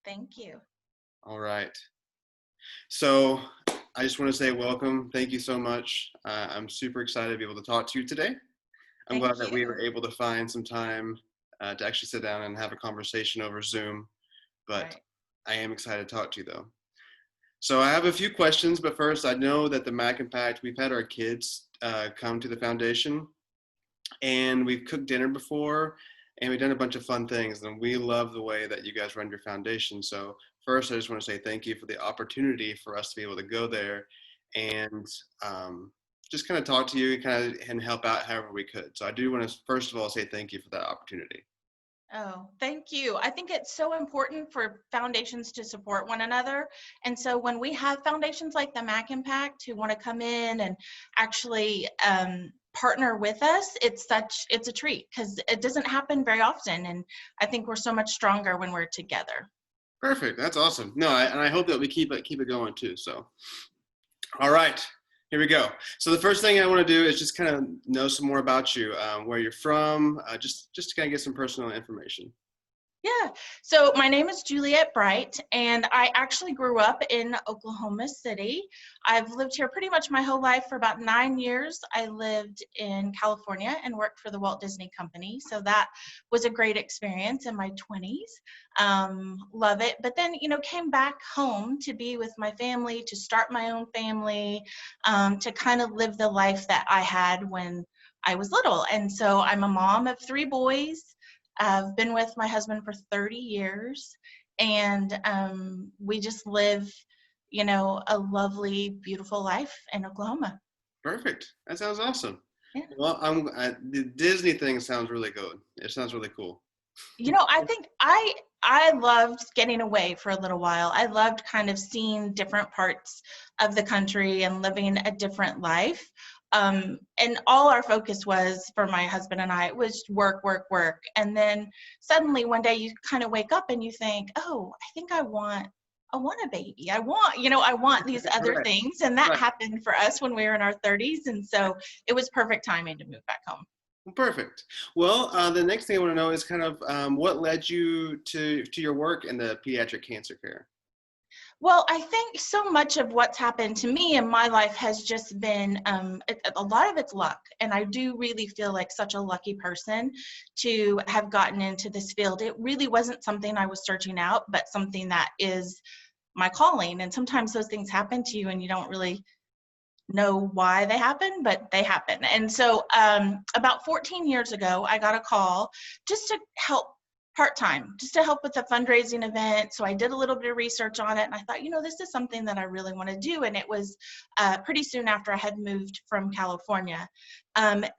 Thank you. All right. So I just want to say welcome. Thank you so much. I'm super excited to be able to talk to you today. I'm glad Thank that we you. were able to find some time to actually sit down and have a conversation over Zoom, but Right. I am excited to talk to you though. So I have a few questions, but first I know that the Mac Impact, we've had our kids come to the foundation and we've cooked dinner before and we've done a bunch of fun things and we love the way that you guys run your foundation. So first I just want to say thank you for the opportunity for us to be able to go there and just kind of talk to you and help out however we could. So I do want to first of all say thank you for that opportunity. Oh, thank you. I think it's so important for foundations to support one another. And so when we have foundations like the Mac Impact who want to come in and actually partner with us, it's a treat because it doesn't happen very often. And I think we're so much stronger when we're together. Perfect. That's awesome. No, and I hope that we keep it going too. So, all right, here we go. So the first thing I want to do is just kind of know some more about you, where you're from, just to kind of get some personal information. Yeah. So my name is Juliet Bright, and I actually grew up in Oklahoma City. I've lived here pretty much my whole life. For about 9 years, I lived in California and worked for the Walt Disney Company. So that was a great experience in my 20s. Love it. But then, came back home to be with my family, to start my own family, to kind of live the life that I had when I was little. And so I'm a mom of 3 boys. I've been with my husband for 30 years, and we just live, a lovely, beautiful life in Oklahoma. Perfect. That sounds awesome. Yeah. Well, the Disney thing sounds really good. It sounds really cool. I think I loved getting away for a little while. I loved kind of seeing different parts of the country and living a different life. And all our focus was, for my husband and I, it was work, work, work. And then suddenly one day you kind of wake up and you think, oh, I think I want a baby. I want these other Right. things. And that Right. happened for us when we were in our 30s. And so it was perfect timing to move back home. Perfect. Well, the next thing I want to know is kind of what led you to your work in the pediatric cancer care. Well, I think so much of what's happened to me in my life has just been a lot of it's luck. And I do really feel like such a lucky person to have gotten into this field. It really wasn't something I was searching out, but something that is my calling. And sometimes those things happen to you and you don't really know why they happen, but they happen. And so about 14 years ago, I got a call just to help part-time, just to help with a fundraising event. So I did a little bit of research on it, and I thought, this is something that I really want to do. And it was pretty soon after I had moved from California.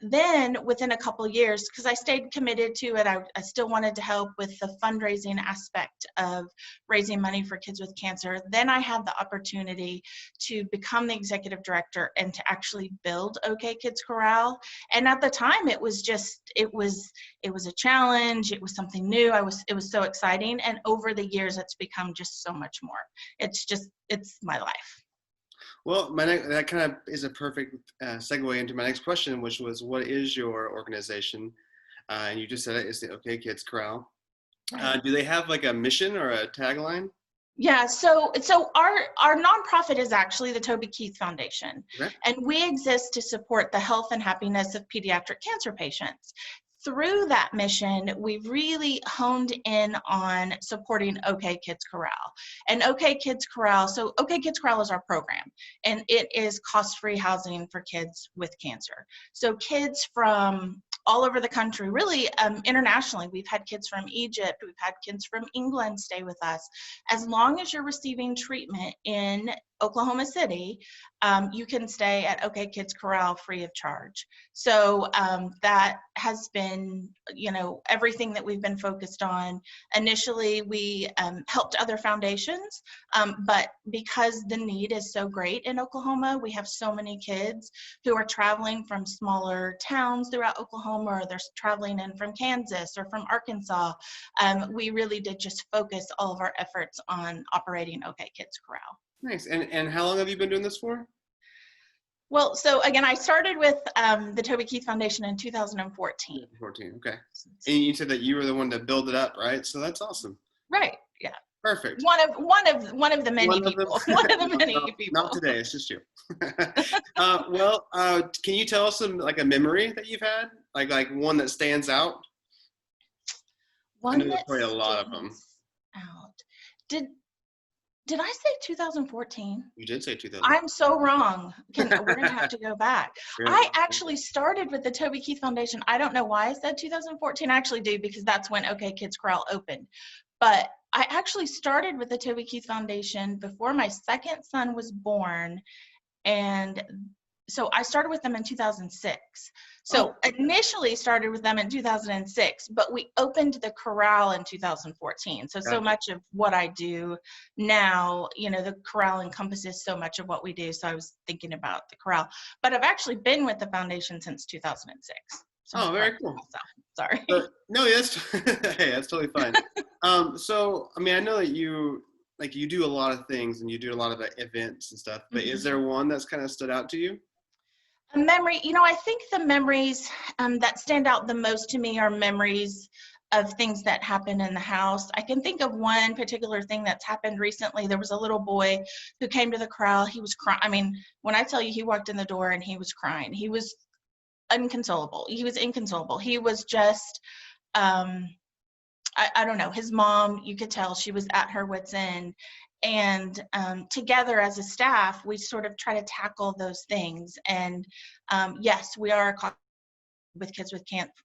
Then within a couple of years, because I stayed committed to it, I still wanted to help with the fundraising aspect of raising money for kids with cancer. Then I had the opportunity to become the executive director and to actually build OK Kids Corral. And at the time, it was a challenge. It was something new. It was so exciting. And over the years, it's become just so much more. It's my life. Well, that kind of is a perfect segue into my next question, which was, what is your organization? And you just said it's the OK Kids Corral. Right. Do they have like a mission or a tagline? Yeah, so our nonprofit is actually the Toby Keith Foundation, Okay. and we exist to support the health and happiness of pediatric cancer patients. Through that mission, we've really honed in on supporting OK Kids Corral. And OK Kids Corral, so OK Kids Corral is our program, and it is cost-free housing for kids with cancer. So kids from all over the country, really internationally. We've had kids from Egypt, we've had kids from England stay with us. As long as you're receiving treatment in Oklahoma City, you can stay at OK Kids Corral free of charge. So that has been, everything that we've been focused on. Initially, we helped other foundations, but because the need is so great in Oklahoma, we have so many kids who are traveling from smaller towns throughout Oklahoma, or they're traveling in from Kansas or from Arkansas. We really did just focus all of our efforts on operating OK Kids Corral. Nice. And how long have you been doing this for? Well, so again, I started with the Toby Keith Foundation in 2014. 14, okay. And you said that you were the one that built it up, right? So that's awesome. Right, yeah. Perfect. One of the many One of them. people. One of the many No, not people. today. It's just you. Can you tell us like a memory that you've had, like one that stands out? I know One there's that probably a lot of them. stands out. Did did I say 2014? You did say 2000. I'm so wrong. We're gonna have to go back. Really? I actually started with the Toby Keith Foundation. I don't know why I said 2014. I actually do, because that's when OK Kids Corral opened. But I actually started with the Toby Keith Foundation before my second son was born, and so I started with them in 2006. So initially started with them in 2006, but we opened the corral in 2014. So Gotcha. much of what I do now, the corral encompasses so much of what we do. So I was thinking about the corral, but I've actually been with the foundation since 2006. So Oh, very cool. Sorry. But no, that's hey, that's totally fine. So I mean, I know that you do a lot of things and you do a lot of events and stuff, but is there one that's kind of stood out to you? A memory, I think the memories that stand out the most to me are memories of things that happen in the house. I can think of one particular thing that's happened recently. There was a little boy who came to the corral. He was crying. I mean, when I tell you he walked in the door and he was crying, he was inconsolable. He was inconsolable. He was just, I don't know, his mom, you could tell she was at her wit's end. And together as a staff, we sort of try to tackle those things. And yes, we are with kids with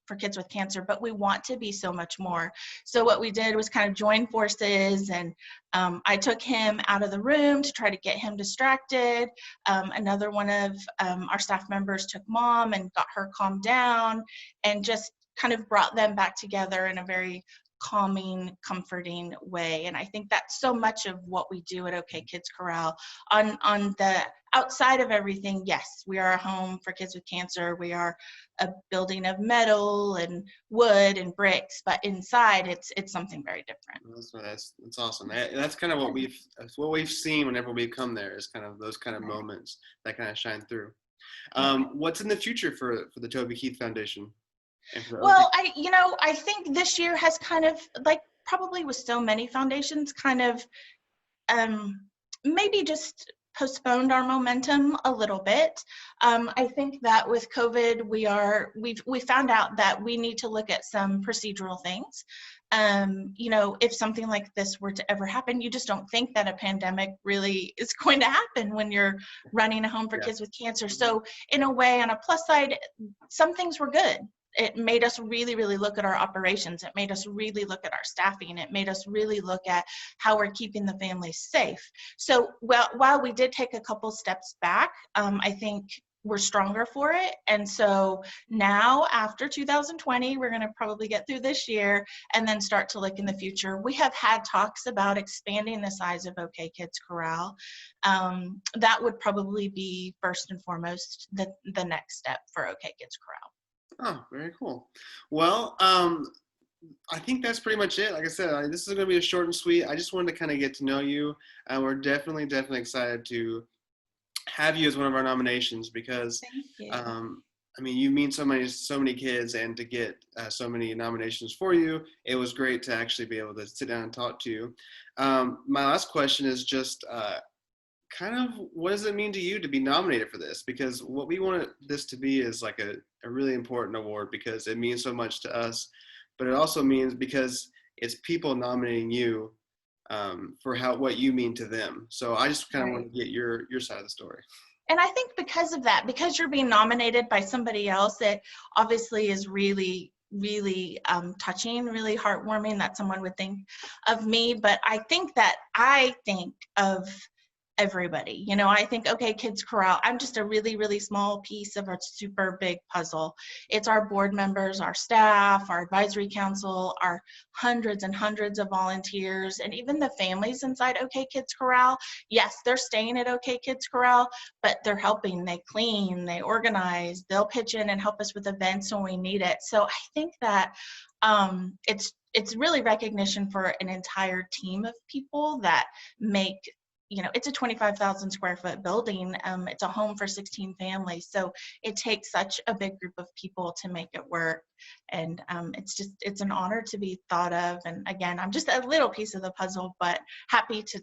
for kids with cancer, but we want to be so much more. So what we did was kind of join forces, and I took him out of the room to try to get him distracted. Another one of our staff members took mom and got her calmed down, and just kind of brought them back together in a very calming, comforting way. And I think that's so much of what we do at OK Kids Corral. On the outside of everything, yes, we are a home for kids with cancer. We are a building of metal and wood and bricks, but inside it's something very different. That's awesome. That's kind of what we've seen whenever we come there, is kind of those kind of moments that kind of shine through. What's in the future for the Toby Keith Foundation? Well, I think this year has kind of, like probably with so many foundations, kind of maybe just postponed our momentum a little bit. I think that with COVID, we found out that we need to look at some procedural things. If something like this were to ever happen, you just don't think that a pandemic really is going to happen when you're running a home for kids with cancer. So in a way, on a plus side, some things were good. It made us really, really look at our operations. It made us really look at our staffing. It made us really look at how we're keeping the families safe. So while we did take a couple steps back, I think we're stronger for it. And so now, after 2020, we're going to probably get through this year and then start to look in the future. We have had talks about expanding the size of OK Kids Corral. That would probably be first and foremost the next step for OK Kids Corral. Oh, very cool. Well, I think that's pretty much it. Like I said, this is going to be a short and sweet. I just wanted to kind of get to know you, and we're definitely excited to have you as one of our nominations, because I mean, you mean so many kids, and to get so many nominations for you, it was great to actually be able to sit down and talk to you. My last question is just kind of, what does it mean to you to be nominated for this? Because what we want this to be is like a really important award, because it means so much to us, but it also means because it's people nominating you for what you mean to them. So I just kind of want to get your side of the story. And I think because of that, because you're being nominated by somebody else, it obviously is really, really touching, really heartwarming that someone would think of me. But I think of everybody. I think OK Kids Corral, I'm just a really, really small piece of a super big puzzle. It's our board members, our staff, our advisory council, our hundreds and hundreds of volunteers, and even the families inside OK Kids Corral. Yes, they're staying at OK Kids Corral, but they're helping. They clean, they organize, they'll pitch in and help us with events when we need it. So I think that it's really recognition for an entire team of people that make it's a 25,000 square foot building. It's a home for 16 families. So it takes such a big group of people to make it work. And it's an honor to be thought of. And again, I'm just a little piece of the puzzle, but happy to,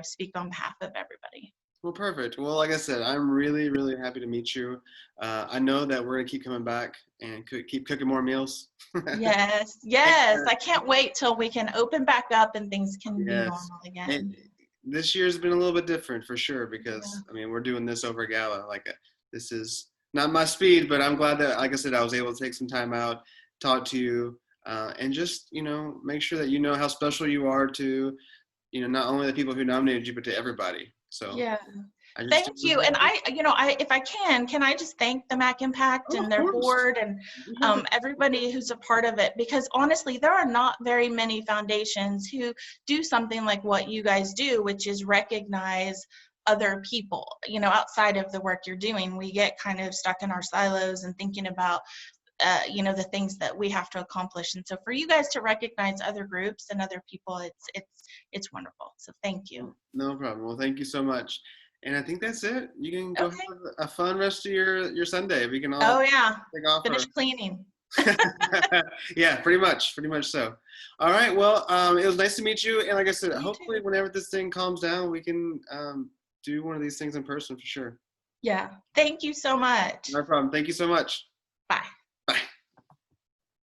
speak on behalf of everybody. Well, perfect. Well, like I said, I'm really, really happy to meet you. I know that we're gonna keep coming back and keep cooking more meals. Yes, And, yes. I can't wait till we can open back up and things can be yes. normal And again. this year's been a little bit different for sure Yeah. because I mean we're doing this over Gala. This is not my speed, but I'm glad that, like I said, I was able to take some time out, talk to you, and just make sure that you know how special you are to not only the people who nominated you, but to everybody. So Yeah. I just Thank you. And if I can I just thank the Mack Impact oh, and of their course. board and everybody who's a part of it, because honestly, there are not very many foundations who do something like what you guys do, which is recognize other people, outside of the work you're doing. We get kind of stuck in our silos and thinking about the things that we have to accomplish. And so for you guys to recognize other groups and other people, it's wonderful. So thank you. No problem. Well, thank you so much. And I think that's it. You can go Okay. have a fun rest of your Sunday. We can all Oh yeah. take off Finish cleaning. yeah, pretty much so. All right. Well, it was nice to meet you. And like I said, You hopefully too. whenever this thing calms down, we can do one of these things in person for sure. Yeah. Thank you so much. No problem. Thank you so much. Bye.